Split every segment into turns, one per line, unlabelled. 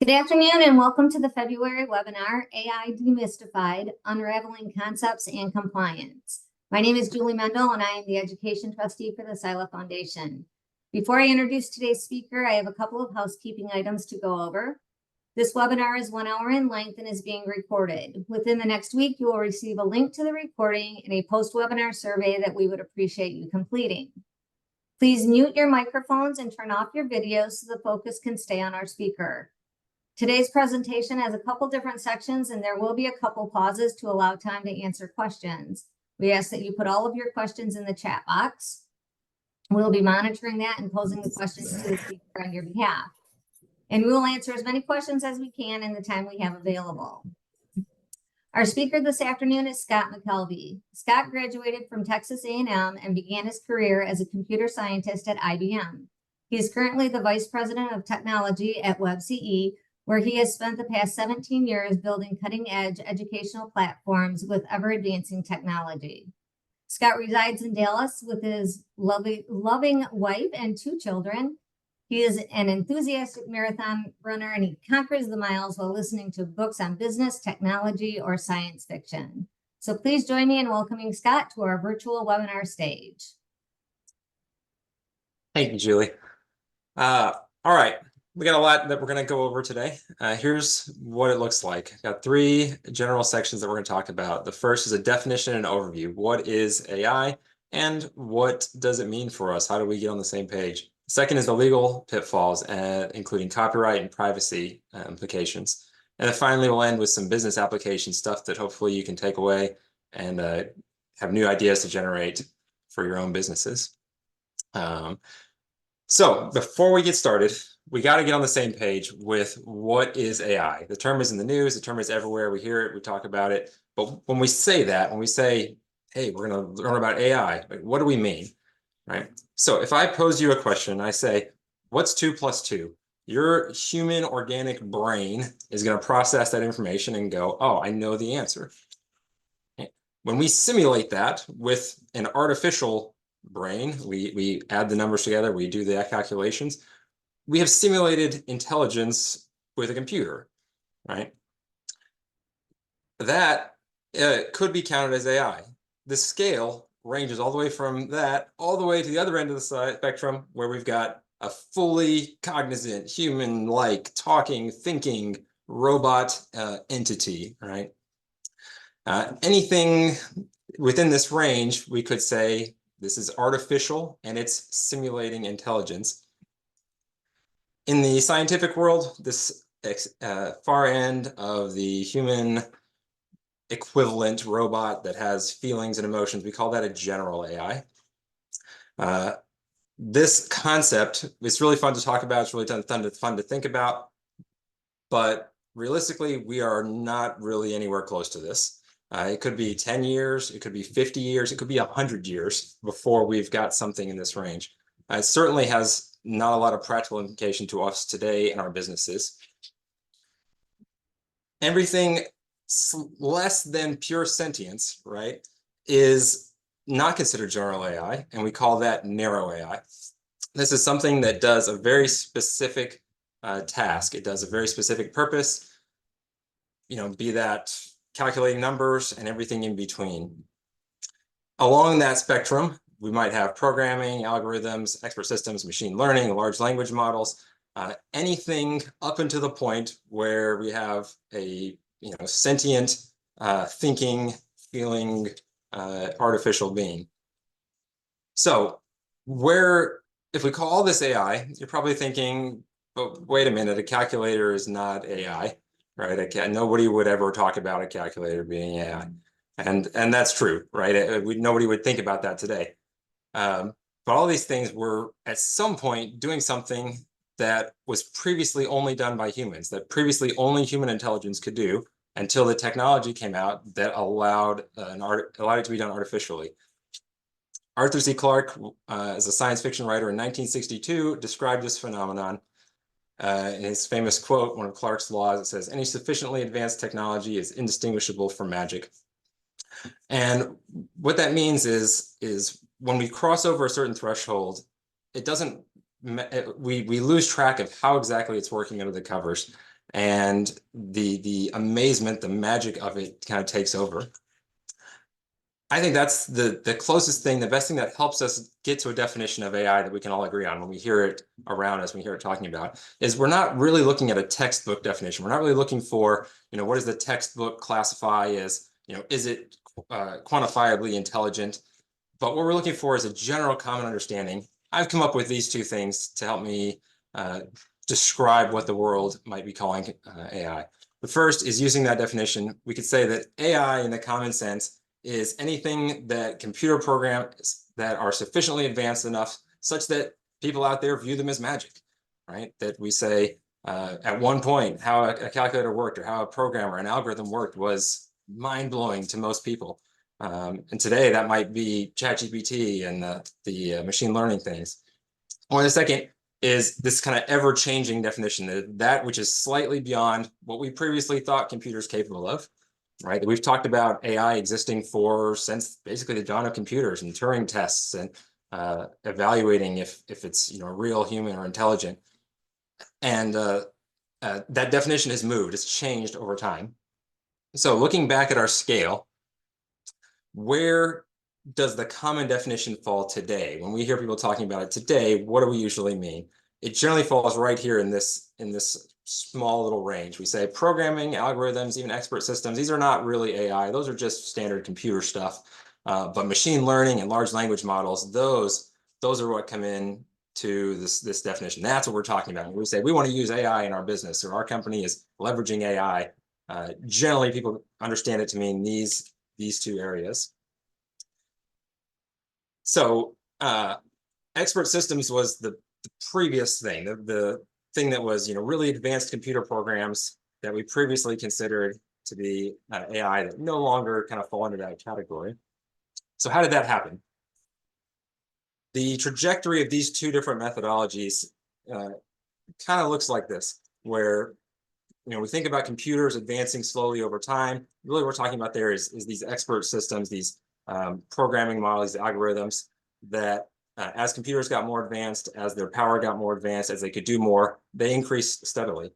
Good afternoon and welcome to the February webinar, AI Demystified, Unraveling Concepts and Compliance. My name is Julie Mendel and I am the Education Trustee for the SILA Foundation. Before I introduce today's speaker, I have a couple of housekeeping items to go over. This webinar is 1 hour in length and is being recorded. Within the next week, you will receive a link to the recording and a post-webinar survey that we would appreciate you completing. Please mute your microphones and turn off your videos so the focus can stay on our speaker. Today's presentation has a couple different sections and there will be a couple pauses to allow time to answer questions. We ask that you put all of your questions in the chat box. We'll be monitoring that and posing the questions to the speaker on your behalf. And we will answer as many questions as we can in the time we have available. Our speaker this afternoon is Scott McKelvey. Scott graduated from Texas A&M and began his career as a computer scientist at IBM. He is currently the Vice President of Technology at WebCE, where he has spent the past 17 years building cutting-edge educational platforms with ever-advancing technology. Scott resides in Dallas with his loving wife and 2 children. He is an enthusiastic marathon runner and he conquers the miles while listening to books on business, technology, or science fiction. So please join me in welcoming Scott to our virtual webinar stage.
Thank you, Julie. All right. We got a lot that we're going to go over today. Here's what it looks like. I've got 3 general sections that we're going to talk about. The first is a definition and overview. What is AI and what does it mean for us? How do we get on the same page? The second is the legal pitfalls, including copyright and privacy implications. And then finally, we'll end with some business application stuff that hopefully you can take away and have new ideas to generate for your own businesses. So before we get started, we got to get on the same page with what is AI. The term is in the news, the term is everywhere. We hear it, we talk about it. But when we say that, when we say, hey, we're going to learn about AI, what do we mean, right? So if I pose you a question, I say, what's 2 plus 2? Your human organic brain is going to process that information and go, oh, I know the answer. When we simulate that with an artificial brain, we add the numbers together, we do the calculations, we have simulated intelligence with a computer, right? That could be counted as AI. The scale ranges all the way from that all the way to the other end of the spectrum where we've got a fully cognizant, human-like, talking, thinking robot entity, right? Anything within this range, we could say this is artificial and it's simulating intelligence. In the scientific world, this far end of the human equivalent robot that has feelings and emotions, we call that a general AI. This concept is really fun to talk about. It's really fun to think about. But realistically, we are not really anywhere close to this. It could be 10 years, it could be 50 years, it could be 100 years before we've got something in this range. It certainly has not a lot of practical implication to us today in our businesses. Everything less than pure sentience, right, is not considered general AI, and we call that narrow AI. This is something that does a very specific task. It does a very specific purpose, be that calculating numbers and everything in between. Along that spectrum, we might have programming, algorithms, expert systems, machine learning, large language models, anything up until the point where we have a sentient, thinking, feeling, artificial being. So if we call this AI, you're probably thinking, oh, wait a minute, a calculator is not AI, right? Nobody would ever talk about a calculator being AI. And that's true, right? Nobody would think about that today. But all these things were at some point doing something that was previously only done by humans, that previously only human intelligence could do until the technology came out that allowed it to be done artificially. Arthur C. Clarke, as a science fiction writer in 1962, described this phenomenon in his famous quote, one of Clarke's laws. It says, any sufficiently advanced technology is indistinguishable from magic. And what that means is when we cross over a certain threshold, it doesn't we lose track of how exactly it's working under the covers. and the amazement, the magic of it kind of takes over. I think that's the closest thing, the best thing that helps us get to a definition of AI that we can all agree on when we hear it around us, when we hear it talking about, is we're not really looking at a textbook definition. We're not really looking for, what does the textbook classify as, is it quantifiably intelligent? But what we're looking for is a general common understanding. I've come up with these two things to help me describe what the world might be calling AI. The first is using that definition. We could say that AI in the common sense is anything that computer programs that are sufficiently advanced enough such that people out there view them as magic, right? That we say at one point how a calculator worked or how a program or an algorithm worked was mind-blowing to most people. And today that might be ChatGPT and the machine learning things. Or the second is this kind of ever-changing definition, that which is slightly beyond what we previously thought computers capable of, right? We've talked about AI existing since basically the dawn of computers and Turing tests and evaluating if it's real, human, or intelligent. And that definition has moved, it's changed over time. So looking back at our scale, where does the common definition fall today? When we hear people talking about it today, what do we usually mean? It generally falls right here in this small little range. We say programming, algorithms, even expert systems. These are not really AI. Those are just standard computer stuff. But machine learning and large language models, those are what come in to this definition. That's what we're talking about. When we say we want to use AI in our business or our company is leveraging AI, generally people understand it to mean these two areas. So expert systems was the previous thing, the thing that was really advanced computer programs that we previously considered to be AI that no longer kind of fall into that category. So how did that happen? The trajectory of these two different methodologies kind of looks like this, where we think about computers advancing slowly over time. Really, what we're talking about there is these expert systems, these programming models, the algorithms that as computers got more advanced, as their power got more advanced, as they could do more, they increased steadily.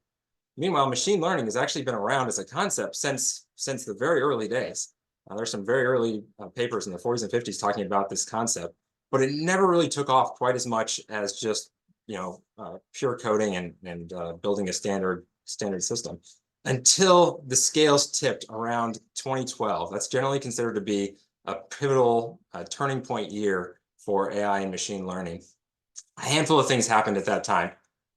Meanwhile, machine learning has actually been around as a concept since the very early days. There's some very early papers in the 40s and 50s talking about this concept, but it never really took off quite as much as just pure coding and building a standard system until the scales tipped around 2012. That's generally considered to be a pivotal turning point year for AI and machine learning. A handful of things happened at that time.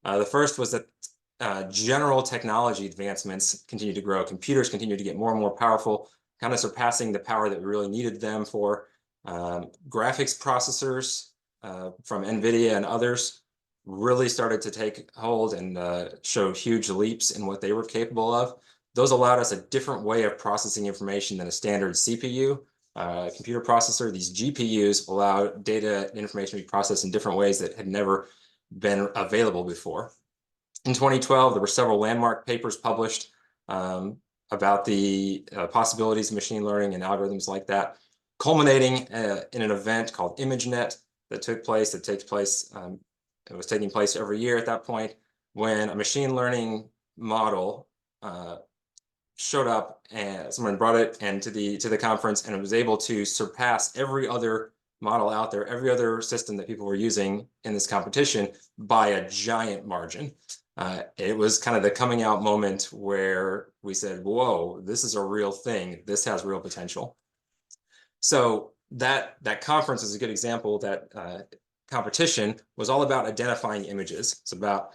The first was that general technology advancements continued to grow. Computers continued to get more and more powerful, kind of surpassing the power that we really needed them for. Graphics processors from NVIDIA and others really started to take hold and showed huge leaps in what they were capable of. Those allowed us a different way of processing information than a standard CPU computer processor. These GPUs allow data and information to be processed in different ways that had never been available before. In 2012, there were several landmark papers published about the possibilities of machine learning and algorithms like that, culminating in an event called ImageNet that took place. It was taking place every year at that point, when a machine learning model showed up and someone brought it to the conference, and it was able to surpass every other model out there, every other system that people were using in this competition by a giant margin. It was kind of the coming out moment where we said, whoa, this is a real thing. This has real potential. So that conference is a good example. That competition was all about identifying images. It's about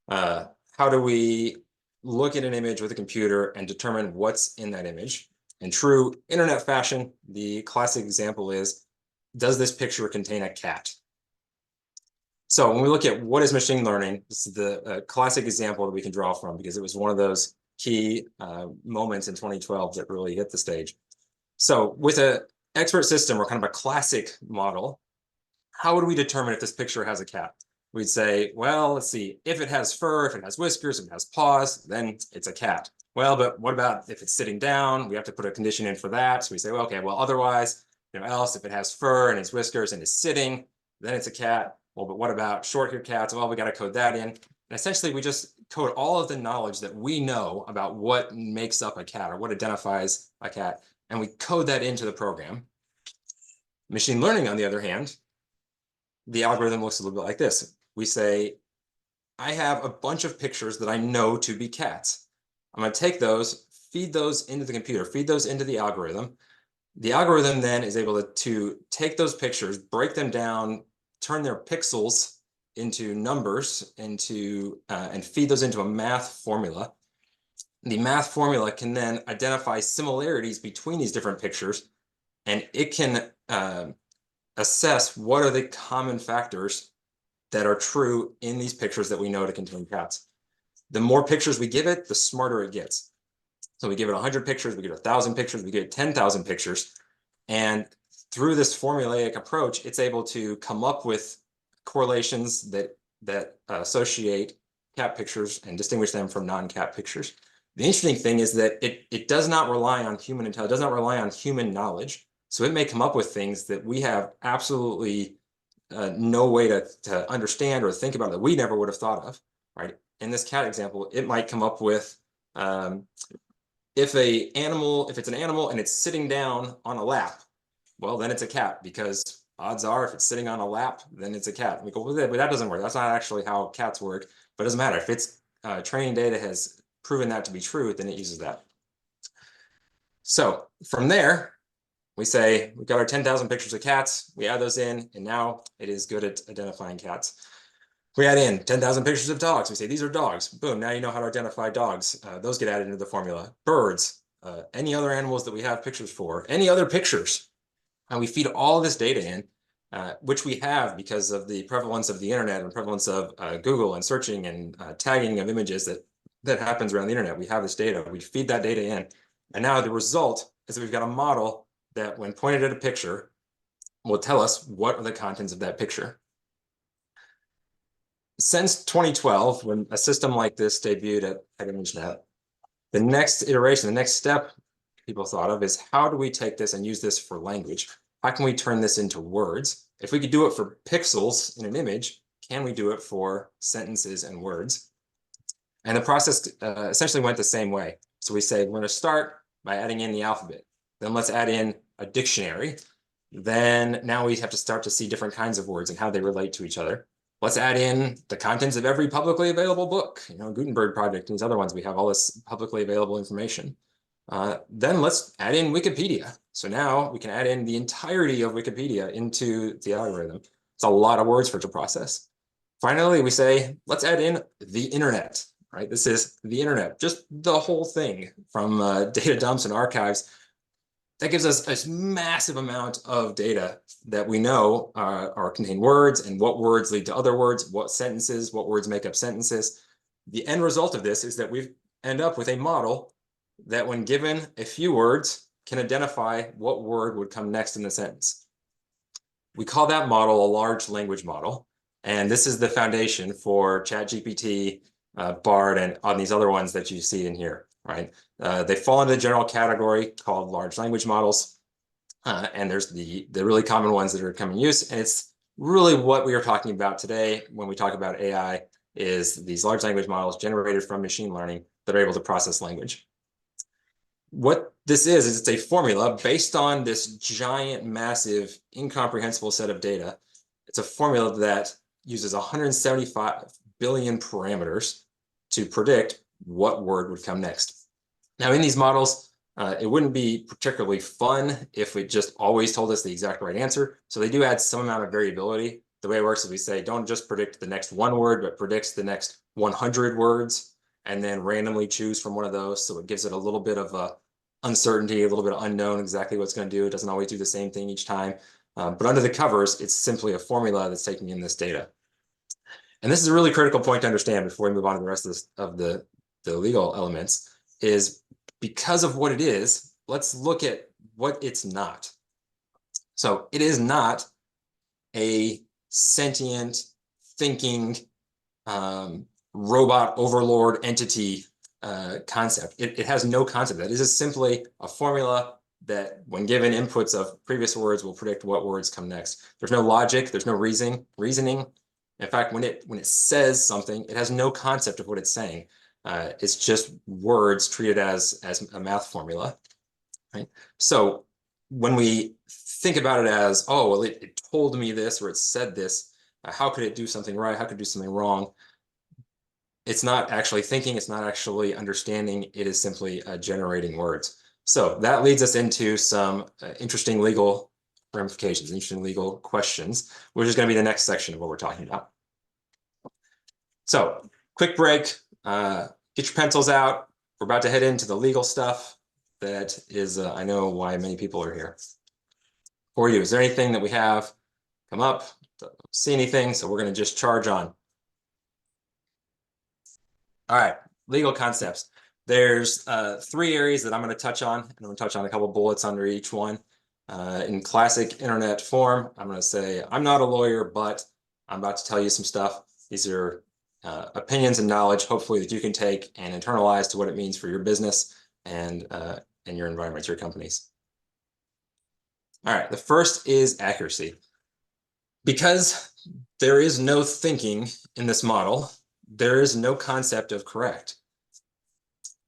how do we look at an image with a computer and determine what's in that image. In true internet fashion, the classic example is, does this picture contain a cat? So when we look at what is machine learning, this is the classic example that we can draw from, because it was one of those key moments in 2012 that really hit the stage. So with an expert system, or kind of a classic model, how would we determine if this picture has a cat? We'd say, well, let's see, if it has fur, if it has whiskers, if it has paws, then it's a cat. Well, but what about if it's sitting down? We have to put a condition in for that. So we say, well, okay, well, otherwise, else if it has fur and it's whiskers and is sitting, then it's a cat. Well, but what about short-haired cats? Well, we got to code that in. And essentially, we just code all of the knowledge that we know about what makes up a cat or what identifies a cat, and we code that into the program. Machine learning, on the other hand, the algorithm looks a little bit like this. We say, I have a bunch of pictures that I know to be cats. I'm going to take those, feed those into the computer, feed those into the algorithm. The algorithm then is able to take those pictures, break them down, turn their pixels into numbers, and feed those into a math formula. The math formula can then identify similarities between these different pictures, and it can assess what are the common factors that are true in these pictures that we know to contain cats. The more pictures we give it, the smarter it gets. So we give it 100 pictures, we give it 1,000 pictures, we give it 10,000 pictures. And through this formulaic approach, it's able to come up with correlations that associate cat pictures and distinguish them from non-cat pictures. The interesting thing is that it does not rely on human intelligence, does not rely on human knowledge. So it may come up with things that we have absolutely no way to understand or think about that we never would have thought of, right? In this cat example, it might come up with if it's an animal and it's sitting down on a lap, well, then it's a cat, because odds are if it's sitting on a lap, then it's a cat. We go, well, but that doesn't work. That's not actually how cats work, but it doesn't matter. If its training data has proven that to be true, then it uses that. So from there, we say we've got our 10,000 pictures of cats, we add those in, and now it is good at identifying cats. We add in 10,000 pictures of dogs. We say these are dogs. Boom, now you know how to identify dogs. Those get added into the formula. Birds, any other animals that we have pictures for, any other pictures. And we feed all this data in, which we have because of the prevalence of the internet and prevalence of Google and searching and tagging of images that happens around the internet. We have this data. We feed that data in. And now the result is that we've got a model that when pointed at a picture will tell us what are the contents of that picture. Since 2012, when a system like this debuted at ImageNet, the next iteration, the next step people thought of is, how do we take this and use this for language? How can we turn this into words? If we could do it for pixels in an image, can we do it for sentences and words? And the process essentially went the same way. So we say, we're going to start by adding in the alphabet. Then let's add in a dictionary. Then now we have to start to see different kinds of words and how they relate to each other. Let's add in the contents of every publicly available book, Gutenberg Project and these other ones. We have all this publicly available information. Then let's add in Wikipedia. So now we can add in the entirety of Wikipedia into the algorithm. It's a lot of words for it to process. Finally, we say, let's add in the internet, right? This is the internet, just the whole thing from data dumps and archives. That gives us a massive amount of data that we know are contain words, and what words lead to other words, what words make up sentences. The end result of this is that we end up with a model that, when given a few words, can identify what word would come next in the sentence. We call that model a large language model. And this is the foundation for ChatGPT, Bard, and on these other ones that you see in here, right? They fall into the general category called large language models. And there's the really common ones that are coming in use. And it's really what we are talking about today when we talk about AI, is these large language models generated from machine learning that are able to process language. What this is it's a formula based on this giant, massive, incomprehensible set of data. It's a formula that uses 175 billion parameters to predict what word would come next. Now, in these models, it wouldn't be particularly fun if it just always told us the exact right answer. So they do add some amount of variability. The way it works is we say, don't just predict the next one word, but predicts the next 100 words, and then randomly choose from one of those. So it gives it a little bit of uncertainty, a little bit of unknown exactly what it's going to do. It doesn't always do the same thing each time. But under the covers, it's simply a formula that's taking in this data. And this is a really critical point to understand before we move on to the rest of the legal elements, is because of what it is, let's look at what it's not. So it is not a sentient, thinking, robot overlord entity concept. It has no concept. That is simply a formula that, when given inputs of previous words, will predict what words come next. There's no logic. There's no reasoning. In fact, when it says something, it has no concept of what it's saying. It's just words treated as a math formula, right? So when we think about it as, oh, well, it told me this or it said this, how could it do something right? How could it do something wrong? It's not actually thinking, it's not actually understanding, it is simply generating words. So that leads us into some interesting legal ramifications, interesting legal questions, which is going to be the next section of what we're talking about. So quick break, get your pencils out. We're about to head into the legal stuff that is, I know why many people are here. For you, is there anything that we have come up? Don't see anything, so we're going to just charge on. All right, legal concepts. There's 3 areas that I'm going to touch on, and I'm going to touch on a couple bullets under each one. In classic internet form, I'm going to say, I'm not a lawyer, but I'm about to tell you some stuff. These are opinions and knowledge, hopefully, that you can take and internalize to what it means for your business and your environments, your companies. All right, the first is accuracy. Because there is no thinking in this model, there is no concept of correct.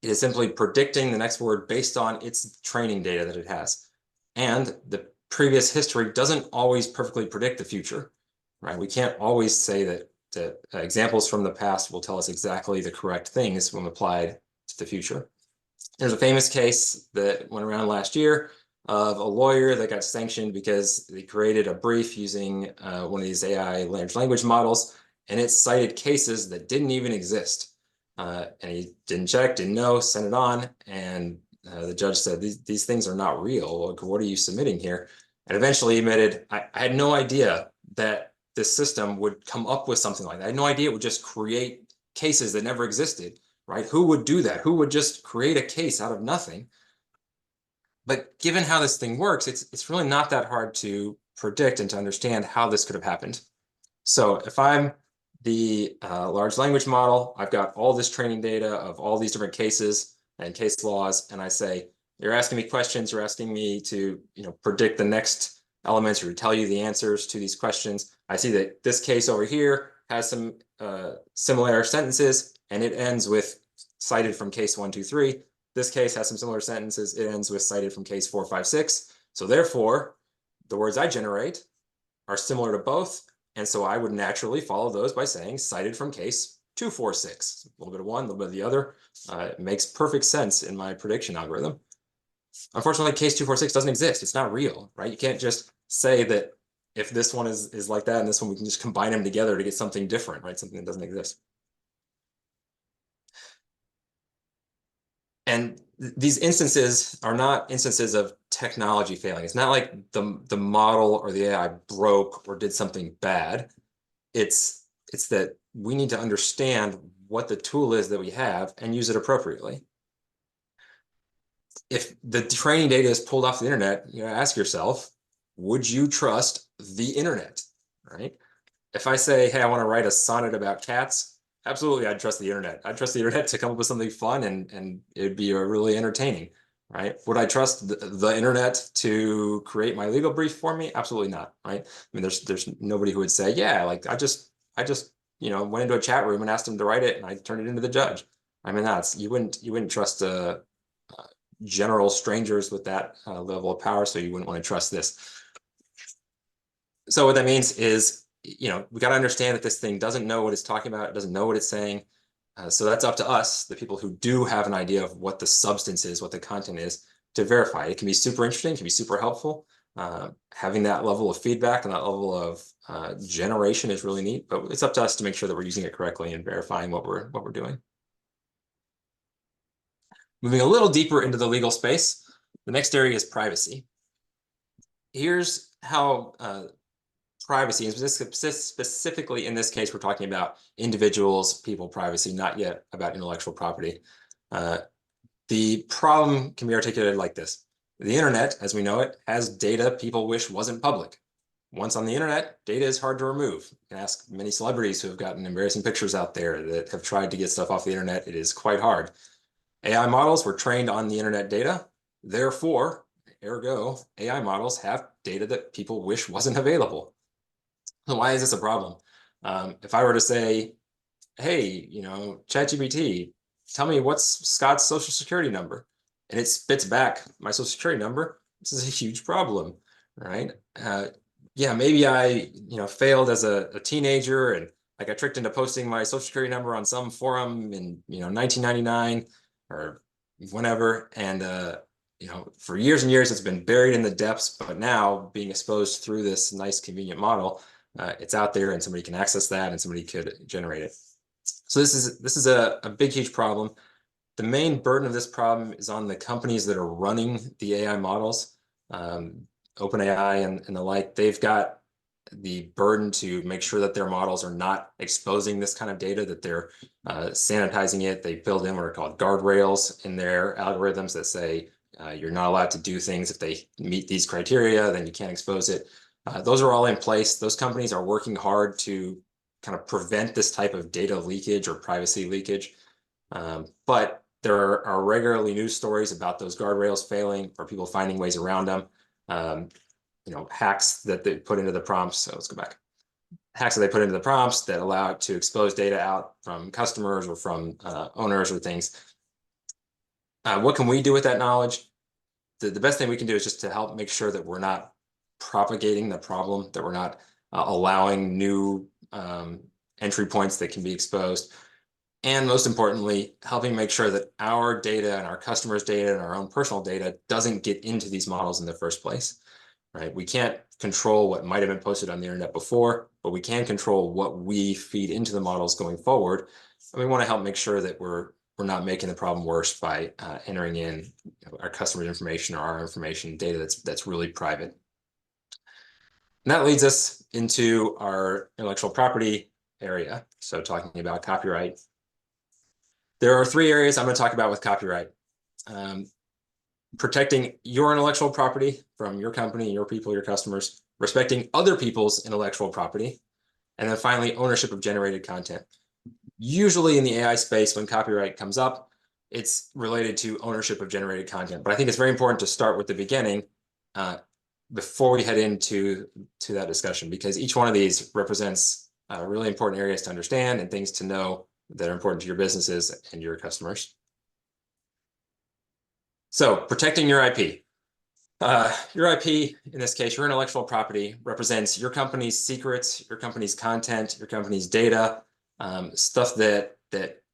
It is simply predicting the next word based on its training data that it has. And the previous history doesn't always perfectly predict the future, right? We can't always say that examples from the past will tell us exactly the correct things when applied to the future. There's a famous case that went around last year of a lawyer that got sanctioned because they created a brief using one of these AI large language models, and it cited cases that didn't even exist. And he didn't check, didn't know, sent it on, and the judge said, these things are not real. What are you submitting here? And eventually admitted, I had no idea that this system would come up with something like that. I had no idea it would just create cases that never existed, right? Who would do that? Who would just create a case out of nothing? But given how this thing works, it's really not that hard to predict and to understand how this could have happened. So if I'm the large language model, I've got all this training data of all these different cases and case laws, and I say, you're asking me questions, you're asking me to predict the next elements or to tell you the answers to these questions. I see that this case over here has some similar sentences, and it ends with cited from case 1, 2, 3. This case has some similar sentences. It ends with cited from case 4, 5, 6. So therefore, the words I generate are similar to both. And so I would naturally follow those by saying cited from case 2, 4, 6. A little bit of one, a little bit of the other. It makes perfect sense in my prediction algorithm. Unfortunately, case 2, 4, 6 doesn't exist. It's not real, right? You can't just say that if this one is like that and this one, we can just combine them together to get something different, right? Something that doesn't exist. And these instances are not instances of technology failing. It's not like the model or the AI broke or did something bad. It's that we need to understand what the tool is that we have and use it appropriately. If the training data is pulled off the internet, ask yourself, would you trust the internet, right? If I say, hey, I want to write a sonnet about cats, absolutely, I'd trust the internet. I'd trust the internet to come up with something fun and it'd be really entertaining, right? Would I trust the internet to create my legal brief for me? Absolutely not, right? I mean, there's nobody who would say, yeah, like I just went into a chat room and asked them to write it and I turned it into the judge. I mean, you wouldn't trust general strangers with that level of power, so you wouldn't want to trust this. So what that means is, we got to understand that this thing doesn't know what it's talking about. It doesn't know what it's saying. So that's up to us, the people who do have an idea of what the substance is, what the content is, to verify. It can be super interesting, it can be super helpful. Having that level of feedback and that level of generation is really neat, but it's up to us to make sure that we're using it correctly and verifying what we're doing. Moving a little deeper into the legal space, the next area is privacy. Here's how privacy, and specifically in this case, we're talking about individuals, people privacy, not yet about intellectual property. The problem can be articulated like this. The internet, as we know it, has data people wish wasn't public. Once on the internet, data is hard to remove. You can ask many celebrities who have gotten embarrassing pictures out there that have tried to get stuff off the internet. It is quite hard. AI models were trained on the internet data. Therefore, ergo, AI models have data that people wish wasn't available. So why is this a problem? If I were to say, hey, ChatGPT, tell me what's Scott's social security number, and it spits back my social security number, this is a huge problem, right? Yeah, maybe I, failed as a teenager and I got tricked into posting my social security number on some forum in, 1999 or whenever. And, for years and years, it's been buried in the depths, but now being exposed through this nice, convenient model, it's out there and somebody can access that and somebody could generate it. So this is a big, huge problem. The main burden of this problem is on the companies that are running the AI models. OpenAI and the like, they've got the burden to make sure that their models are not exposing this kind of data, that they're sanitizing it. They build in what are called guardrails in their algorithms that say you're not allowed to do things if they meet these criteria, then you can't expose it. Those are all in place. Those companies are working hard to kind of prevent this type of data leakage or privacy leakage. But there are regularly news stories about those guardrails failing or people finding ways around them. Hacks that they put into the prompts. So let's go back. Hacks that they put into the prompts that allow it to expose data out from customers or from owners or things. What can we do with that knowledge? The best thing we can do is just to help make sure that we're not propagating the problem, that we're not allowing new entry points that can be exposed. And most importantly, helping make sure that our data and our customers' data and our own personal data doesn't get into these models in the first place, right? We can't control what might have been posted on the internet before, but we can control what we feed into the models going forward. And we want to help make sure that we're not making the problem worse by entering in our customers' information or our information data that's really private. And that leads us into our intellectual property area. So talking about copyright. There are 3 areas I'm going to talk about with copyright. Protecting your intellectual property from your company, your people, your customers, respecting other people's intellectual property, and then finally, ownership of generated content. Usually in the AI space, when copyright comes up, it's related to ownership of generated content. But I think it's very important to start with the beginning before we head into that discussion, because each one of these represents really important areas to understand and things to know that are important to your businesses and your customers. So protecting your IP. Your IP, in this case, your intellectual property, represents your company's secrets, your company's content, your company's data, stuff that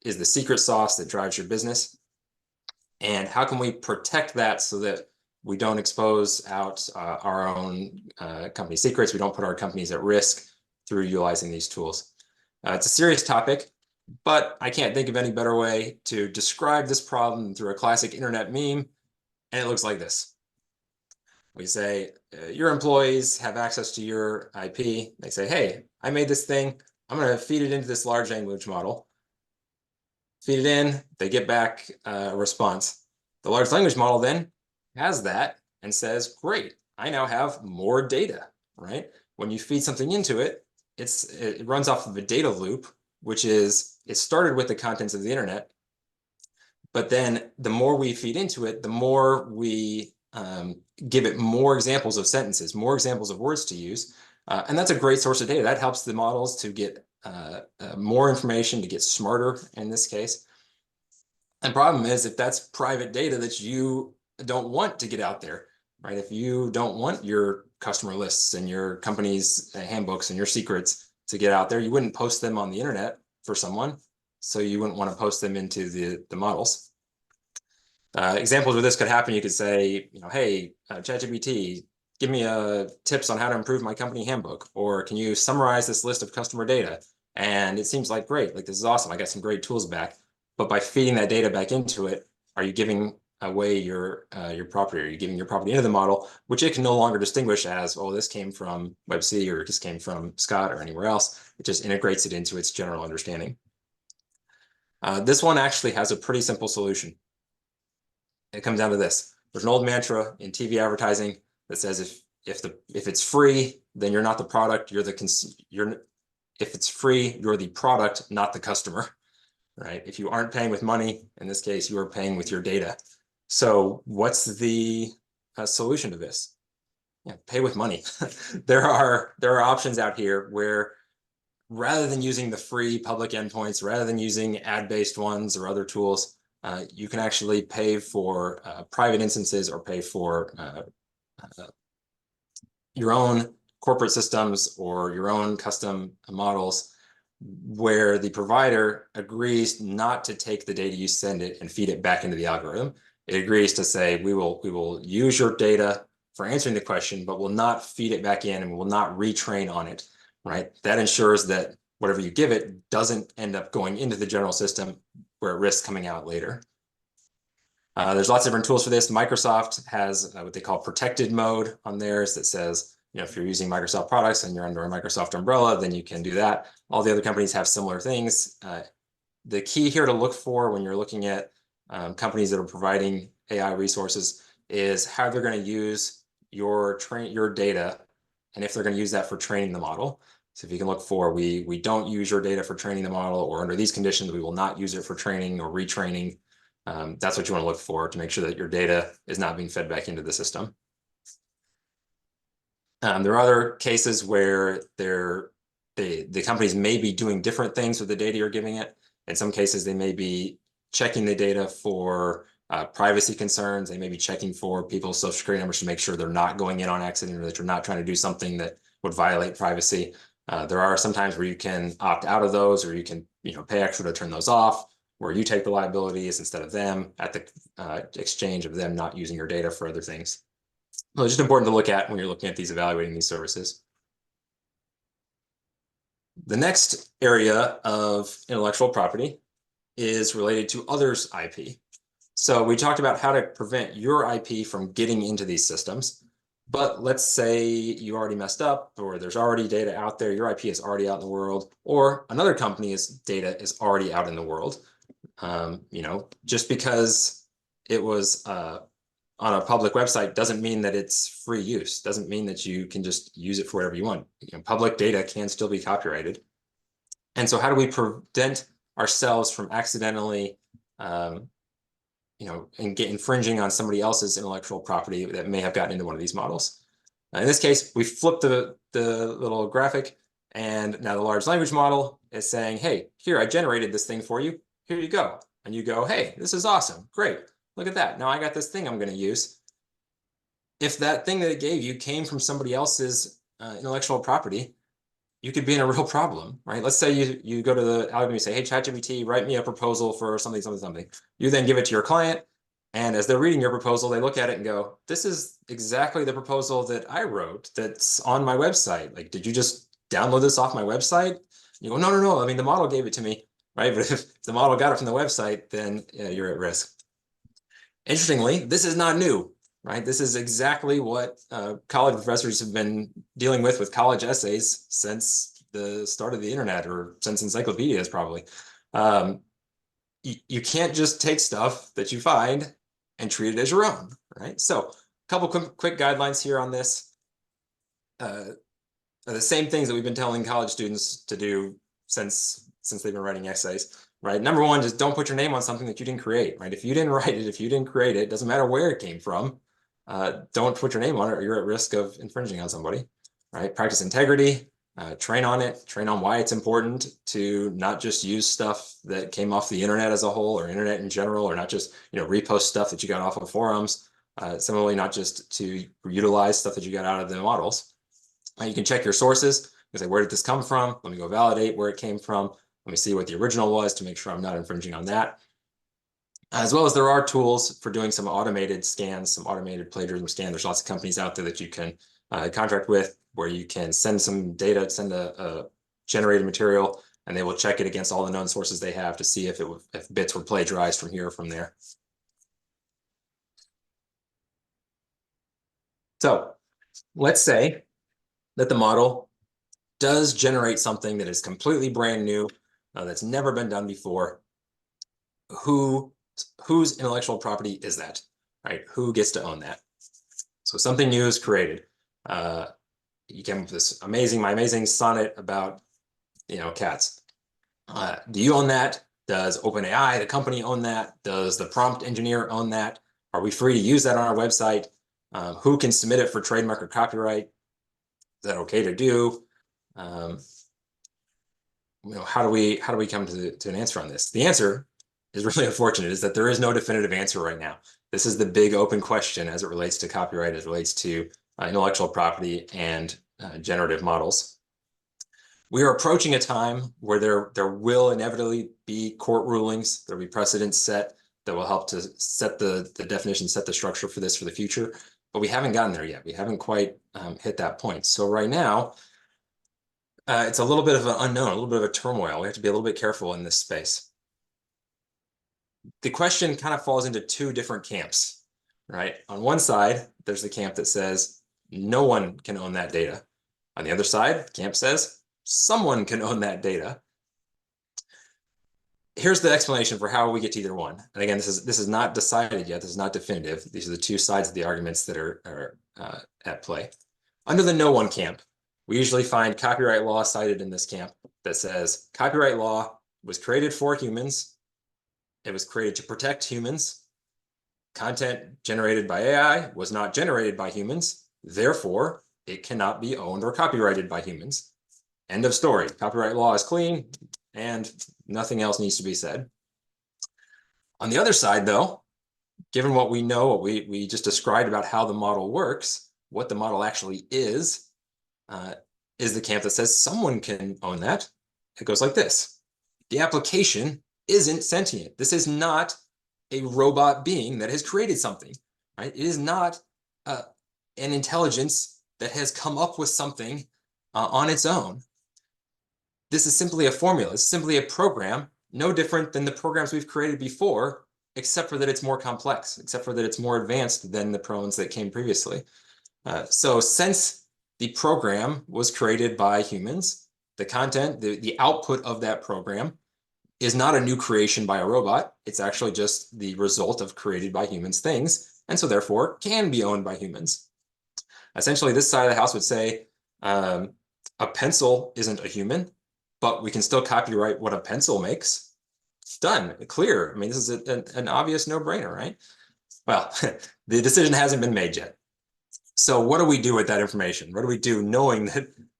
is the secret sauce that drives your business. And how can we protect that so that we don't expose out our own company secrets, we don't put our companies at risk through utilizing these tools? It's a serious topic, but I can't think of any better way to describe this problem through a classic internet meme, and it looks like this. We say, your employees have access to your IP. They say, hey, I made this thing. I'm going to feed it into this large language model. Feed it in, they get back a response. The large language model then has that and says, great, I now have more data, right? When you feed something into it, it runs off of a data loop, which is, it started with the contents of the internet, but then the more we feed into it, the more we give it more examples of sentences, more examples of words to use. And that's a great source of data. That helps the models to get more information, to get smarter in this case. And the problem is, if that's private data that you don't want to get out there, right? If you don't want your customer lists and your company's handbooks and your secrets to get out there, you wouldn't post them on the internet for someone. So you wouldn't want to post them into the models. Examples where this could happen, you could say, hey, ChatGPT, give me tips on how to improve my company handbook, or can you summarize this list of customer data? And it seems like great, like this is awesome. I got some great tools back. But by feeding that data back into it, are you giving away your property? Are you giving your property into the model, which it can no longer distinguish as, oh, this came from WebC or this came from Scott or anywhere else. It just integrates it into its general understanding. This one actually has a pretty simple solution. It comes down to this. There's an old mantra in TV advertising that says if it's free, then you're not the product. If it's free, you're the product, not the customer, right? If you aren't paying with money, in this case, you are paying with your data. So what's the solution to this? Yeah, pay with money. There are options out here where rather than using the free public endpoints, rather than using ad-based ones or other tools, you can actually pay for private instances or pay for your own corporate systems or your own custom models, where the provider agrees not to take the data you send it and feed it back into the algorithm. It agrees to say, we will use your data for answering the question, but will not feed it back in and will not retrain on it, right? That ensures that whatever you give it doesn't end up going into the general system where it risks coming out later. There's lots of different tools for this. Microsoft has what they call protected mode on theirs that says, if you're using Microsoft products and you're under a Microsoft umbrella, then you can do that. All the other companies have similar things. The key here to look for when you're looking at companies that are providing AI resources is how they're going to use your data, and if they're going to use that for training the model. So if you can look for, we don't use your data for training the model, or under these conditions, we will not use it for training or retraining. That's what you want to look for to make sure that your data is not being fed back into the system. There are other cases where the companies may be doing different things with the data you're giving it. In some cases, they may be checking the data for privacy concerns. They may be checking for people's social security numbers to make sure they're not going in on accident, or that you're not trying to do something that would violate privacy. There are some times where you can opt out of those, or you can pay extra to turn those off, where you take the liabilities instead of them at the exchange of them not using your data for other things. So it's just important to look at when you're looking at these, evaluating these services. The next area of intellectual property is related to others' IP. So we talked about how to prevent your IP from getting into these systems. But let's say you already messed up, or there's already data out there, your IP is already out in the world, or another company's data is already out in the world. Just because it was on a public website doesn't mean that it's free use, doesn't mean that you can just use it for whatever you want. Public data can still be copyrighted. And so how do we prevent ourselves from accidentally infringing on somebody else's intellectual property that may have gotten into one of these models? In this case, we flipped the little graphic, and now the large language model is saying, hey, here, I generated this thing for you. Here you go. And you go, hey, this is awesome. Great. Look at that. Now I got this thing I'm going to use. If that thing that it gave you came from somebody else's intellectual property, you could be in a real problem, right? Let's say you go to the algorithm, you say, hey, ChatGPT, write me a proposal for something, something, something. You then give it to your client, and as they're reading your proposal, they look at it and go, this is exactly the proposal that I wrote that's on my website. Like, did you just download this off my website? You go, no. I mean, the model gave it to me, right? But if the model got it from the website, then you're at risk. Interestingly, this is not new, right? This is exactly what college professors have been dealing with college essays since the start of the internet, or since encyclopedias probably. You can't just take stuff that you find and treat it as your own, right? So a couple quick guidelines here on this. Are the same things that we've been telling college students to do since they've been writing essays, right? Number one, just don't put your name on something that you didn't create, right? If you didn't write it, if you didn't create it, doesn't matter where it came from, don't put your name on it, or you're at risk of infringing on somebody, right? Practice integrity, train on it, train on why it's important to not just use stuff that came off the internet as a whole, or internet in general, or not just repost stuff that you got off of forums. Similarly, not just to utilize stuff that you got out of the models. You can check your sources. You say, where did this come from? Let me go validate where it came from. Let me see what the original was to make sure I'm not infringing on that. As well as there are tools for doing some automated scans, some automated plagiarism scan. There's lots of companies out there that you can contract with, where you can send some data, send a generated material, and they will check it against all the known sources they have to see if bits were plagiarized from here or from there. So let's say that the model does generate something that is completely brand new, that's never been done before. Whose intellectual property is that, right? Who gets to own that? So something new is created. You came up with this my amazing sonnet about, cats. Do you own that? Does OpenAI, the company, own that? Does the prompt engineer own that? Are we free to use that on our website? Who can submit it for trademark or copyright? Is that okay to do? how do we come to an answer on this? The answer is really unfortunate, is that there is no definitive answer right now. This is the big open question as it relates to copyright, as it relates to intellectual property and generative models. We are approaching a time where there will inevitably be court rulings. There'll be precedents set that will help to set the definition, set the structure for this for the future. But we haven't gotten there yet. We haven't quite hit that point. So right now, it's a little bit of an unknown, a little bit of a turmoil. We have to be a little bit careful in this space. The question kind of falls into two different camps, right? On one side, there's the camp that says no one can own that data. On the other side, the camp says someone can own that data. Here's the explanation for how we get to either one. And again, this is not decided yet. This is not definitive. These are the two sides of the arguments that are at play. Under the no one camp, we usually find copyright law cited in this camp that says copyright law was created for humans. It was created to protect humans. Content generated by AI was not generated by humans. Therefore, it cannot be owned or copyrighted by humans. End of story. Copyright law is clean and nothing else needs to be said. On the other side, though, given what we know, what we just described about how the model works, what the model actually is the camp that says someone can own that. It goes like this. The application isn't sentient. This is not a robot being that has created something, right? It is not an intelligence that has come up with something on its own. This is simply a formula. It's simply a program, no different than the programs we've created before, except for that it's more complex, except for that it's more advanced than the ones that came previously. So since the program was created by humans, the content, the output of that program is not a new creation by a robot. It's actually just the result of created by humans things, and so therefore can be owned by humans. Essentially, this side of the house would say a pencil isn't a human, but we can still copyright what a pencil makes. It's done, clear. I mean, this is an obvious no-brainer, right? Well, the decision hasn't been made yet. So what do we do with that information? What do we do knowing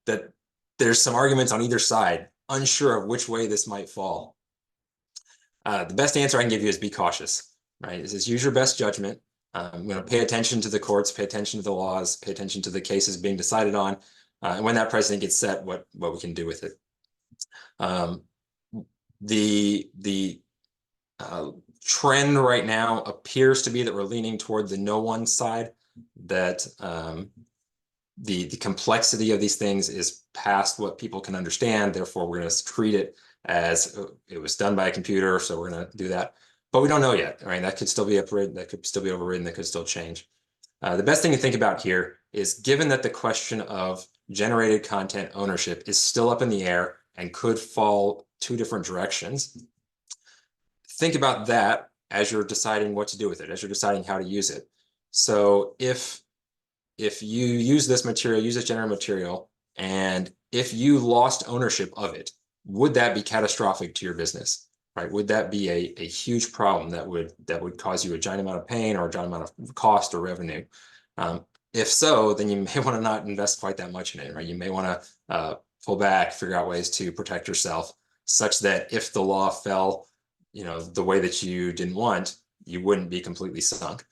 that there's some arguments on either side, unsure of which way this might fall? The best answer I can give you is be cautious, right? This is use your best judgment. Pay attention to the courts, pay attention to the laws, pay attention to the cases being decided on. And when that precedent gets set, what we can do with it. The trend right now appears to be that we're leaning toward the no one side, that the complexity of these things is past what people can understand. Therefore, we're going to treat it as it was done by a computer, so we're going to do that. But we don't know yet. Right? That could still be upwritten, that could still be overridden, that could still change. The best thing to think about here is, given that the question of generated content ownership is still up in the air and could fall two different directions, think about that as you're deciding what to do with it, as you're deciding how to use it. So if you use this material, use this generative material, and if you lost ownership of it, would that be catastrophic to your business? Right? Would that be a huge problem that would cause you a giant amount of pain or a giant amount of cost or revenue? If so, then you may want to not invest quite that much in it, right? You may want to pull back, figure out ways to protect yourself, such that if the law fell, the way that you didn't want, you wouldn't be completely sunk,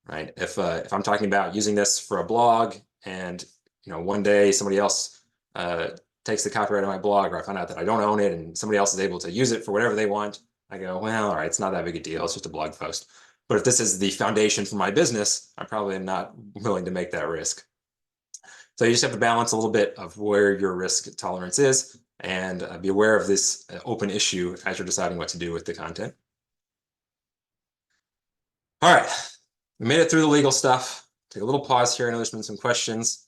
right? If I'm talking about using this for a blog, and one day somebody else takes the copyright of my blog, or I find out that I don't own it and somebody else is able to use it for whatever they want, I go, well, all right, it's not that big a deal. It's just a blog post. But if this is the foundation for my business, I'm probably not willing to make that risk. So you just have to balance a little bit of where your risk tolerance is, and be aware of this open issue as you're deciding what to do with the content. All right, we made it through the legal stuff. Take a little pause here. I know there's been some questions.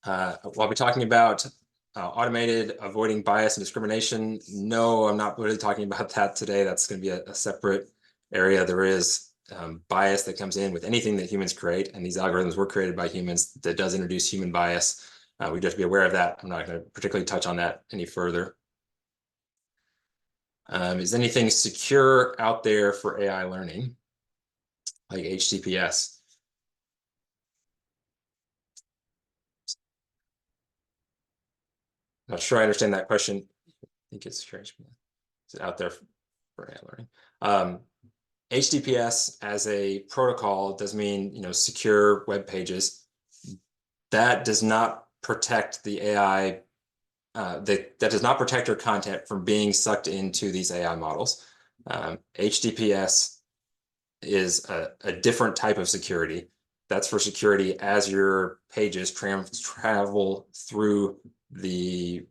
I'll be talking about automated avoiding bias and discrimination. No, I'm not really talking about that today. That's going to be a separate area. There is bias that comes in with anything that humans create, and these algorithms were created by humans. That does introduce human bias. We just be aware of that. I'm not going to particularly touch on that any further. Is anything secure out there for AI learning, like HTTPS? Not sure I understand that question. think it's out there for AI learning. HTTPS as a protocol does mean, secure web pages. That does not protect the AI. That does not protect your content from being sucked into these AI models. HTTPS is a different type of security. That's for security as your pages travel through the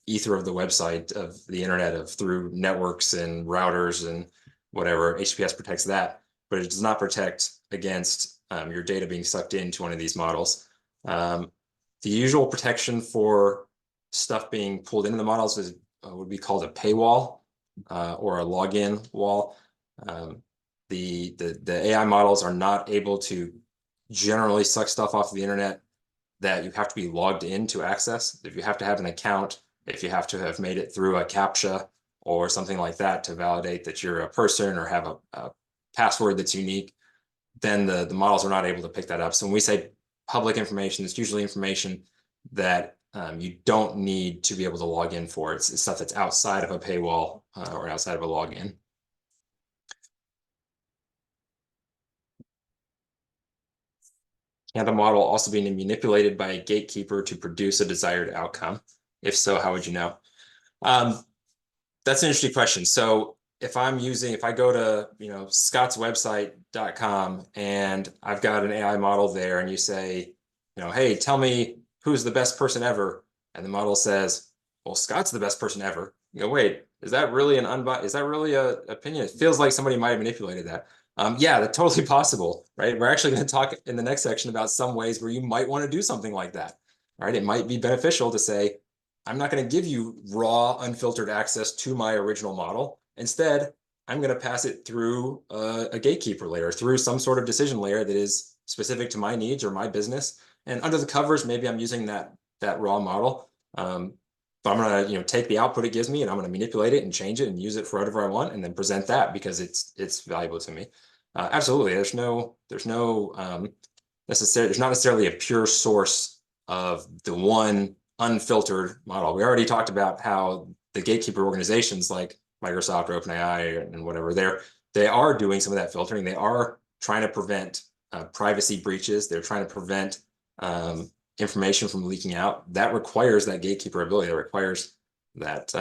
ether of the website, of the internet, through networks and routers and whatever. HTTPS protects that, but it does not protect against your data being sucked into one of these models. The usual protection for stuff being pulled into the models is would be called a paywall or a login wall. The AI models are not able to generally suck stuff off the internet that you have to be logged in to access. If you have to have an account, if you have to have made it through a CAPTCHA or something like that to validate that you're a person or have a password that's unique, then the models are not able to pick that up. So when we say public information, it's usually information that you don't need to be able to log in for. It's stuff that's outside of a paywall or outside of a login. Can the model also be manipulated by a gatekeeper to produce a desired outcome? If so, how would you know? That's an interesting question. So if I go to scottswebsite.com and I've got an AI model there, and you say, hey, tell me who's the best person ever, and the model says, well, Scott's the best person ever. You go, wait, is that really is that really a opinion? It feels like somebody might have manipulated that. Yeah, that's totally possible, right? We're actually going to talk in the next section about some ways where you might want to do something like that, right? It might be beneficial to say, I'm not going to give you raw, unfiltered access to my original model. Instead, I'm going to pass it through a gatekeeper layer, through some sort of decision layer that is specific to my needs or my business. And under the covers, maybe I'm using that raw model. But I'm going to take the output it gives me, and I'm going to manipulate it and change it and use it for whatever I want, and then present that because it's valuable to me. Absolutely, there's not necessarily a pure source of the one unfiltered model. We already talked about how the gatekeeper organizations like Microsoft or OpenAI and whatever, they are doing some of that filtering. They are trying to prevent privacy breaches. They're trying to prevent information from leaking out. That requires that gatekeeper ability. That requires that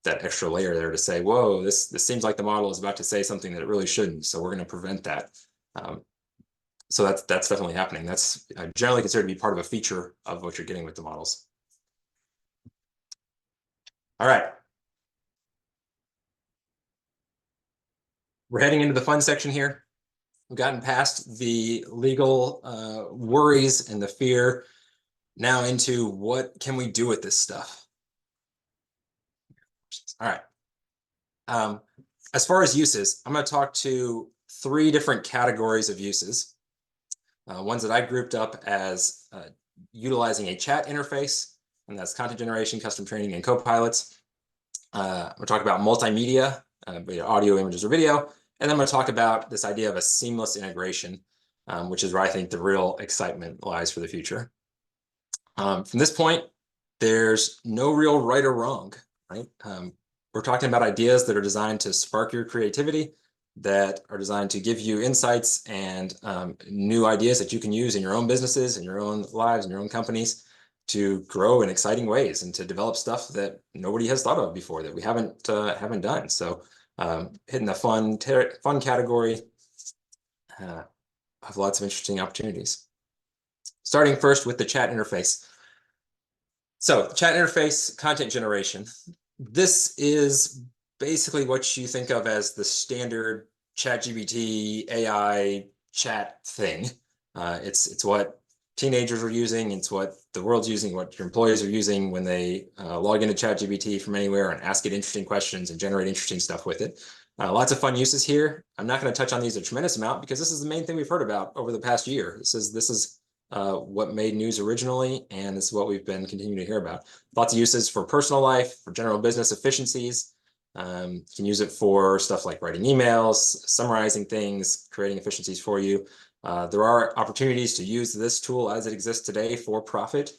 extra layer there to say, whoa, this seems like the model is about to say something that it really shouldn't. So we're going to prevent that. So that's definitely happening. That's generally considered to be part of a feature of what you're getting with the models. All right. We're heading into the fun section here. We've gotten past the legal worries and the fear. Now into what can we do with this stuff? All right. As far as uses, I'm going to talk to 3 different categories of uses. Ones that I grouped up as utilizing a chat interface, and that's content generation, custom training, and co-pilots. We'll talk about multimedia, audio, images, or video. And then I'm going to talk about this idea of a seamless integration, which is where I think the real excitement lies for the future. From this point, there's no real right or wrong, right? We're talking about ideas that are designed to spark your creativity, that are designed to give you insights and new ideas that you can use in your own businesses, in your own lives, in your own companies, to grow in exciting ways and to develop stuff that nobody has thought of before, that we haven't done. So hitting the fun category of lots of interesting opportunities. Starting first with the chat interface. So chat interface, content generation. This is basically what you think of as the standard ChatGPT AI chat thing. It's what teenagers are using. It's what the world's using, what your employees are using when they log into ChatGPT from anywhere and ask it interesting questions and generate interesting stuff with it. Lots of fun uses here. I'm not going to touch on these a tremendous amount because this is the main thing we've heard about over the past year. This is what made news originally, and this is what we've been continuing to hear about. Lots of uses for personal life, for general business efficiencies. You can use it for stuff like writing emails, summarizing things, creating efficiencies for you. There are opportunities to use this tool as it exists today for profit.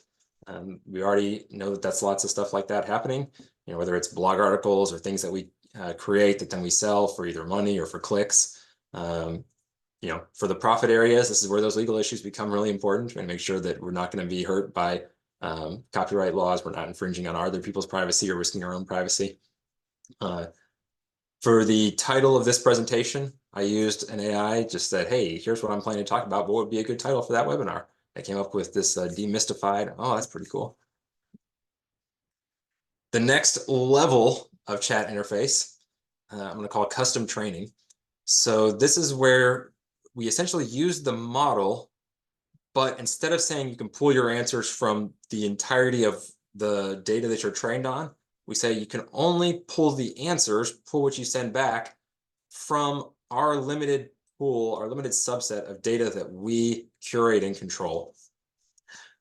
We already know that that's lots of stuff like that happening, whether it's blog articles or things that we create that then we sell for either money or for clicks. For the profit areas, this is where those legal issues become really important, and make sure that we're not going to be hurt by copyright laws. We're not infringing on other people's privacy or risking our own privacy. For the title of this presentation, I used an AI, just said, hey, here's what I'm planning to talk about. What would be a good title for that webinar? I came up with this DeMystified. Oh, that's pretty cool. The next level of chat interface, I'm going to call custom training. So this is where we essentially use the model, but instead of saying you can pull your answers from the entirety of the data that you're trained on, we say you can only pull the answers, pull what you send back from our limited pool, our limited subset of data that we curate and control.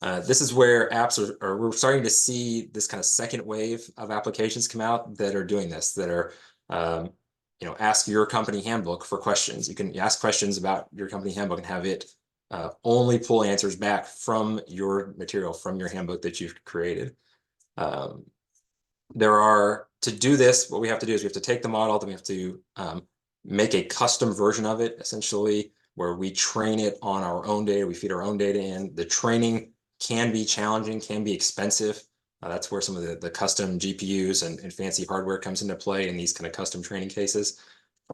This is where apps we're starting to see this kind of second wave of applications come out that are doing this, that are, ask your company handbook for questions. You can ask questions about your company handbook and have it only pull answers back from your material, from your handbook that you've created. To do this, what we have to do is we have to take the model, then we have to make a custom version of it, essentially, where we train it on our own data, we feed our own data in. The training can be challenging, can be expensive. That's where some of the custom GPUs and fancy hardware comes into play in these kind of custom training cases.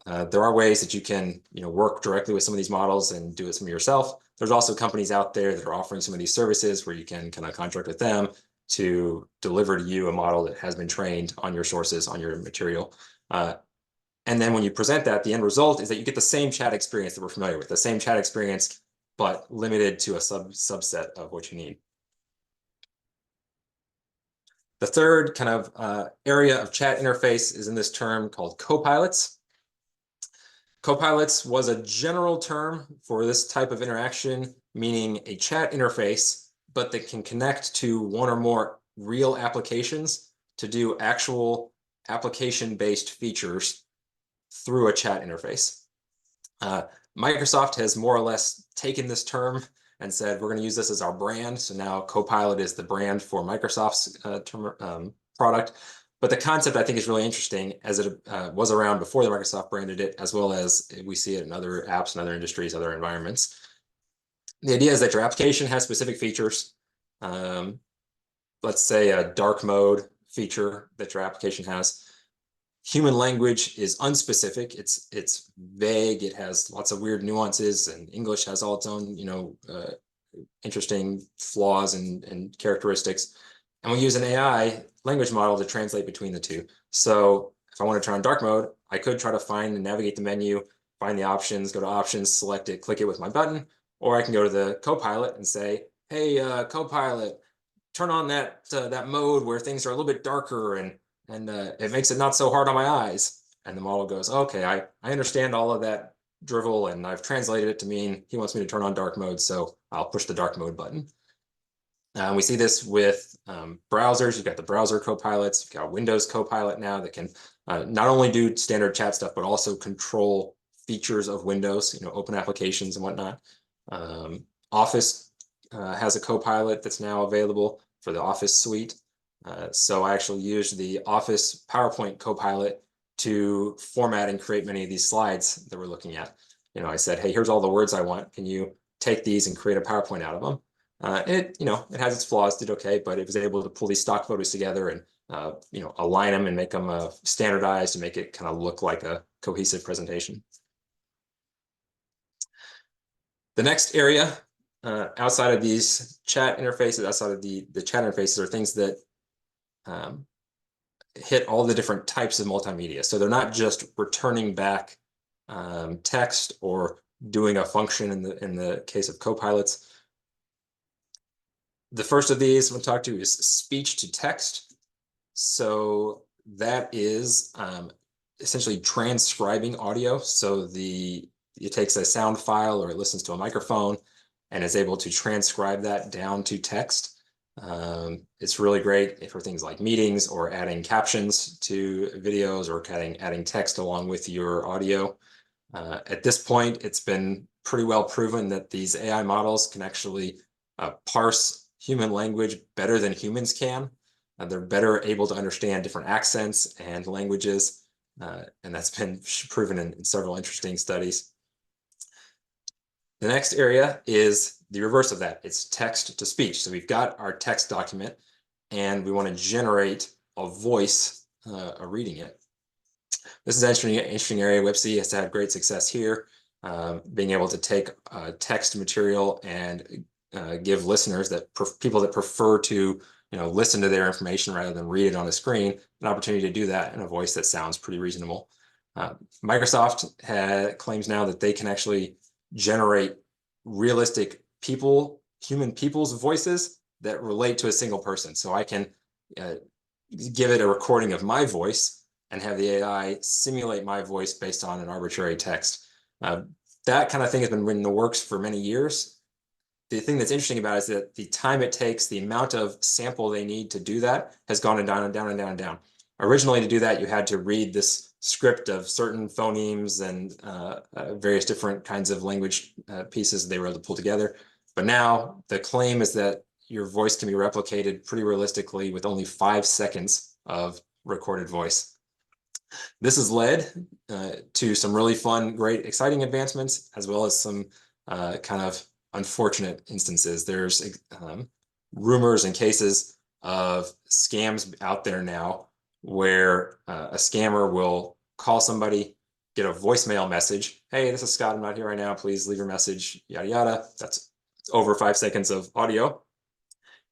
There are ways that you can work directly with some of these models and do it some yourself. There's also companies out there that are offering some of these services where you can kind of contract with them to deliver to you a model that has been trained on your sources, on your material. And then when you present that, the end result is that you get the same chat experience that we're familiar with, the same chat experience, but limited to a subset of what you need. The third kind of area of chat interface is in this term called copilots. Copilots was a general term for this type of interaction, meaning a chat interface, but that can connect to one or more real applications to do actual application-based features through a chat interface. Microsoft has more or less taken this term and said, we're going to use this as our brand. So now Copilot is the brand for Microsoft's product. But the concept, I think, is really interesting, as it was around before the Microsoft branded it, as well as we see it in other apps and other industries, other environments. The idea is that your application has specific features. Let's say a dark mode feature that your application has. Human language is unspecific. It's vague. It has lots of weird nuances, and English has all its own, interesting flaws and characteristics. And we use an AI language model to translate between the two. So if I want to turn on dark mode, I could try to find and navigate the menu, find the options, go to options, select it, click it with my button, or I can go to the Copilot and say, hey, Copilot, turn on that mode where things are a little bit darker and it makes it not so hard on my eyes. And the model goes, okay, I understand all of that drivel, and I've translated it to mean he wants me to turn on dark mode, so I'll push the dark mode button. We see this with browsers. You've got the browser copilots. You've got Windows Copilot now that can not only do standard chat stuff, but also control features of Windows, open applications and whatnot. Office has a Copilot that's now available for the Office suite. So I actually used the Office PowerPoint Copilot to format and create many of these slides that we're looking at. I said, hey, here's all the words I want. Can you take these and create a PowerPoint out of them? It has its flaws, did okay, but it was able to pull these stock photos together and align them and make them standardized to make it kind of look like a cohesive presentation. The next area outside of these chat interfaces, outside of the chat interfaces, are things that hit all the different types of multimedia. So they're not just returning back text or doing a function in the case of copilots. The first of these we'll talk to is speech to text. So that is essentially transcribing audio. So it takes a sound file or it listens to a microphone and is able to transcribe that down to text. It's really great for things like meetings or adding captions to videos or adding text along with your audio. At this point, it's been pretty well proven that these AI models can actually parse human language better than humans can. They're better able to understand different accents and languages, and that's been proven in several interesting studies. The next area is the reverse of that. It's text to speech. So we've got our text document, and we want to generate a voice reading it. This is an interesting area. WebC has had great success here, being able to take text material and give listeners, people that prefer to listen to their information rather than read it on a screen, an opportunity to do that in a voice that sounds pretty reasonable. Microsoft claims now that they can actually generate realistic human people's voices that relate to a single person. So I can give it a recording of my voice and have the AI simulate my voice based on an arbitrary text. That kind of thing has been in the works for many years. The thing that's interesting about it is that the time it takes, the amount of sample they need to do that has gone down and down and down and down. Originally, to do that, you had to read this script of certain phonemes and various different kinds of language pieces they were able to pull together. But now the claim is that your voice can be replicated pretty realistically with only 5 seconds of recorded voice. This has led to some really fun, great, exciting advancements, as well as some kind of unfortunate instances. There's rumors and cases of scams out there now where a scammer will call somebody, get a voicemail message. Hey, this is Scott. I'm not here right now. Please leave your message, yada, yada. That's over 5 seconds of audio.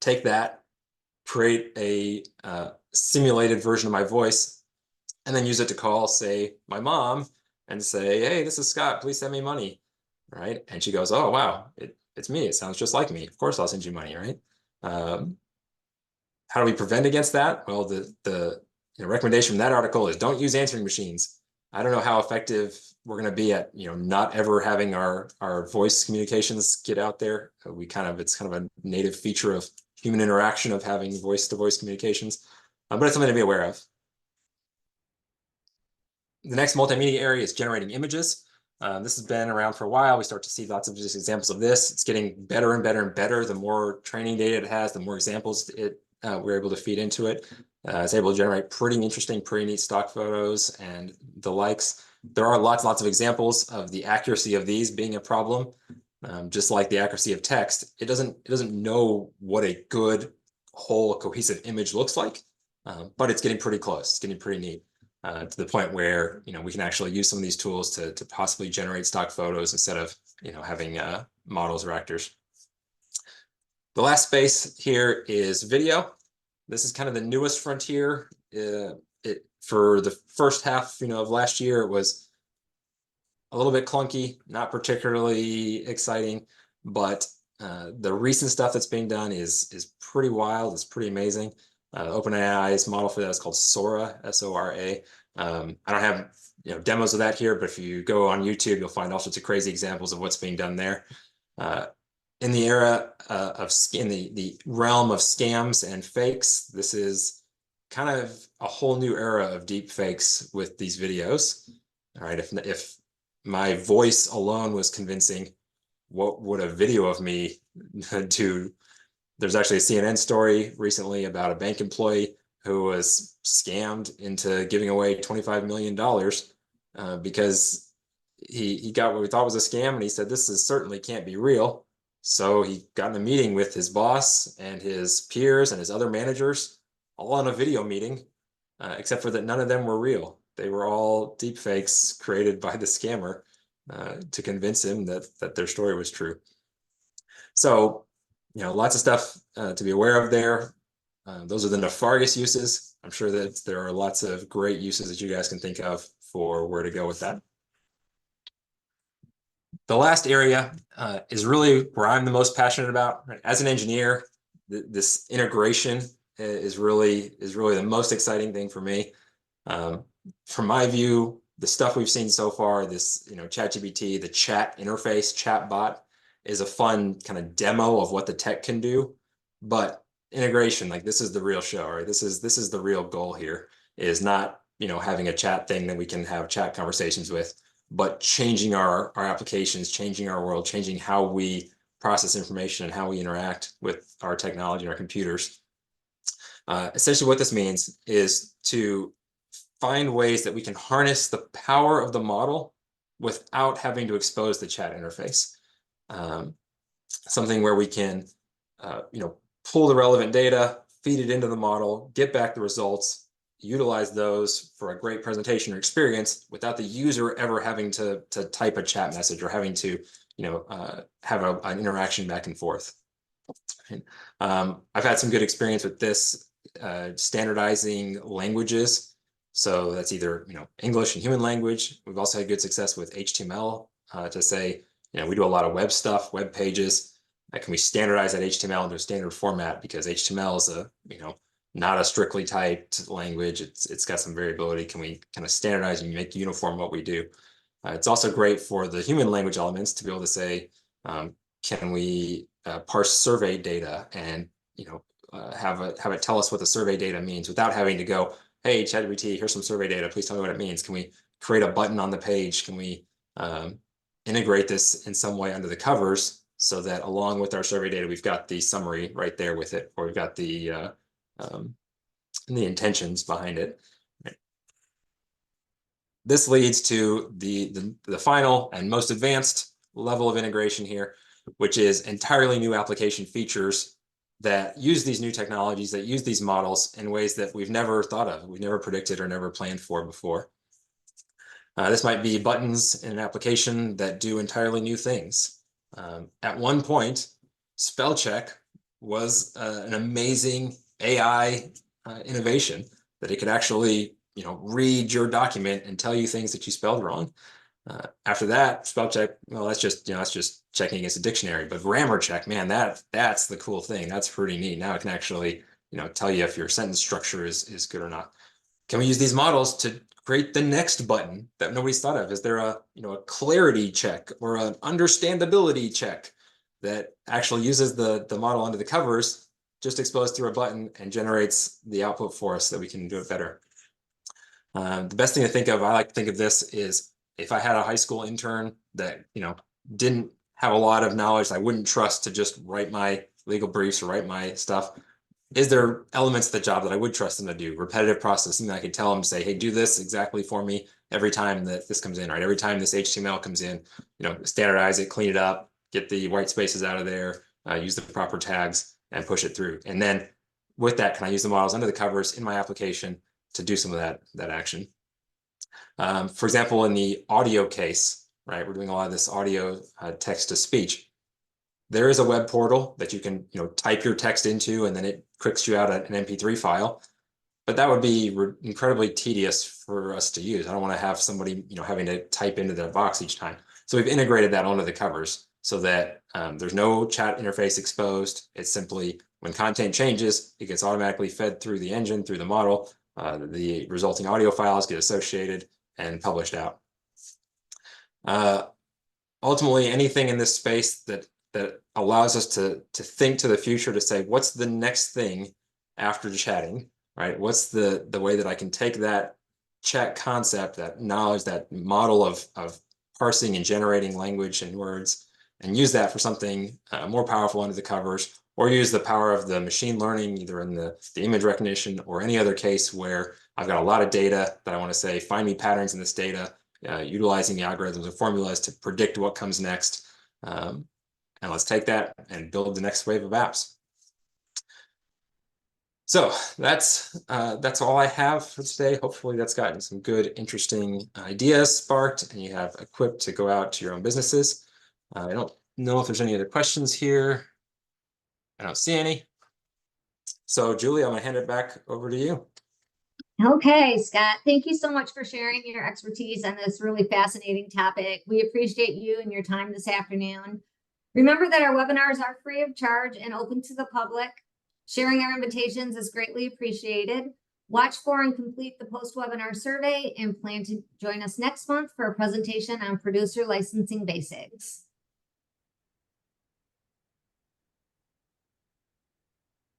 Take that, create a simulated version of my voice, and then use it to call, say, my mom and say, hey, this is Scott, please send me money, right? And she goes, oh, wow, it's me. It sounds just like me. Of course, I'll send you money, right? How do we prevent against that? Well, the recommendation from that article is don't use answering machines. I don't know how effective we're going to be at, not ever having our voice communications get out there. It's kind of a native feature of human interaction of having voice-to-voice communications, but it's something to be aware of. The next multimedia area is generating images. This has been around for a while. We start to see lots of just examples of this. It's getting better and better and better. The more training data it has, the more examples we're able to feed into it. It's able to generate pretty interesting, pretty neat stock photos and the likes. There are lots of examples of the accuracy of these being a problem. Just like the accuracy of text, it doesn't know what a good whole cohesive image looks like, but it's getting pretty close. It's getting pretty neat. To the point where we can actually use some of these tools to possibly generate stock photos instead of having models or actors. The last space here is video. This is kind of the newest frontier. For the first half of last year, it was a little bit clunky, not particularly exciting, but the recent stuff that's being done is pretty wild. It's pretty amazing. OpenAI's model for that is called Sora, S-O-R-A. I don't have demos of that here, but if you go on YouTube, you'll find all sorts of crazy examples of what's being done there. In the era in the realm of scams and fakes, this is kind of a whole new era of deep fakes with these videos. All right, if my voice alone was convincing, what would a video of me do? There's actually a CNN story recently about a bank employee who was scammed into giving away $25 million because he got what we thought was a scam, and he said, this certainly can't be real. So he got in a meeting with his boss and his peers and his other managers, all on a video meeting, except for that none of them were real. They were all deep fakes created by the scammer to convince him that their story was true. So lots of stuff to be aware of there. Those are the nefarious uses. I'm sure that there are lots of great uses that you guys can think of for where to go with that. The last area is really where I'm the most passionate about. As an engineer, this integration is really the most exciting thing for me. From my view, the stuff we've seen so far, this ChatGPT, the chat interface, chat bot, is a fun kind of demo of what the tech can do. But integration, like this is the real show, right? This is the real goal here, is not having a chat thing that we can have chat conversations with, but changing our applications, changing our world, changing how we process information and how we interact with our technology and our computers. Essentially what this means is to find ways that we can harness the power of the model without having to expose the chat interface. Something where we can, pull the relevant data, feed it into the model, get back the results, utilize those for a great presentation or experience without the user ever having to type a chat message or having to, have an interaction back and forth. I've had some good experience with this, standardizing languages. So that's either, English and human language. We've also had good success with HTML to say, we do a lot of web stuff, web pages. Can we standardize that HTML into a standard format? Because HTML is a, not a strictly typed language. It's got some variability. Can we kind of standardize and make uniform what we do? It's also great for the human language elements to be able to say, can we parse survey data and have it tell us what the survey data means without having to go, hey, ChatGPT, here's some survey data. Please tell me what it means. Can we create a button on the page? Can we integrate this in some way under the covers so that along with our survey data, we've got the summary right there with it, or we've got the intentions behind it. This leads to the final and most advanced level of integration here, which is entirely new application features that use these new technologies, that use these models in ways that we've never thought of, we've never predicted or never planned for before. This might be buttons in an application that do entirely new things. At one point, spell check was an amazing AI innovation that it could actually, read your document and tell you things that you spelled wrong. After that, spell check, well, that's just checking against a dictionary. But grammar check, man, that's the cool thing. That's pretty neat. Now it can actually, tell you if your sentence structure is good or not. Can we use these models to create the next button that nobody's thought of? Is there a clarity check or an understandability check that actually uses the model under the covers, just exposed through a button, and generates the output for us so that we can do it better? The best thing to think of, I like to think of this, is if I had a high school intern that didn't have a lot of knowledge, I wouldn't trust to just write my legal briefs or write my stuff. Is there elements of the job that I would trust them to do? Repetitive processing that I could tell them, say, hey, do this exactly for me every time that this comes in, right? Every time this HTML comes in, standardize it, clean it up, get the white spaces out of there, use the proper tags, and push it through. And then with that, can I use the models under the covers in my application to do some of that action? For example, in the audio case, right, we're doing a lot of this audio text to speech. There is a web portal that you can type your text into, and then it clicks you out an MP3 file. But that would be incredibly tedious for us to use. I don't want to have somebody having to type into their box each time. So we've integrated that onto the covers so that there's no chat interface exposed. It's simply when content changes, it gets automatically fed through the engine, through the model. The resulting audio files get associated and published out. Ultimately, anything in this space that allows us to think to the future, to say, what's the next thing after chatting, right? What's the way that I can take that chat concept, that knowledge, that model of parsing and generating language and words, and use that for something more powerful under the covers, or use the power of the machine learning, either in the image recognition or any other case where I've got a lot of data that I want to say, find me patterns in this data, utilizing the algorithms and formulas to predict what comes next. And let's take that and build the next wave of apps. So that's all I have for today. Hopefully that's gotten some good, interesting ideas sparked, and you have equipped to go out to your own businesses. I don't know if there's any other questions here. I don't see any. So Julie, I'm gonna hand it back over to you.
Okay, Scott, thank you so much for sharing your expertise on this really fascinating topic. We appreciate you and your time this afternoon. Remember that our webinars are free of charge and open to the public. Sharing our invitations is greatly appreciated. Watch for and complete the post-webinar survey, and plan to join us next month for a presentation on producer licensing basics.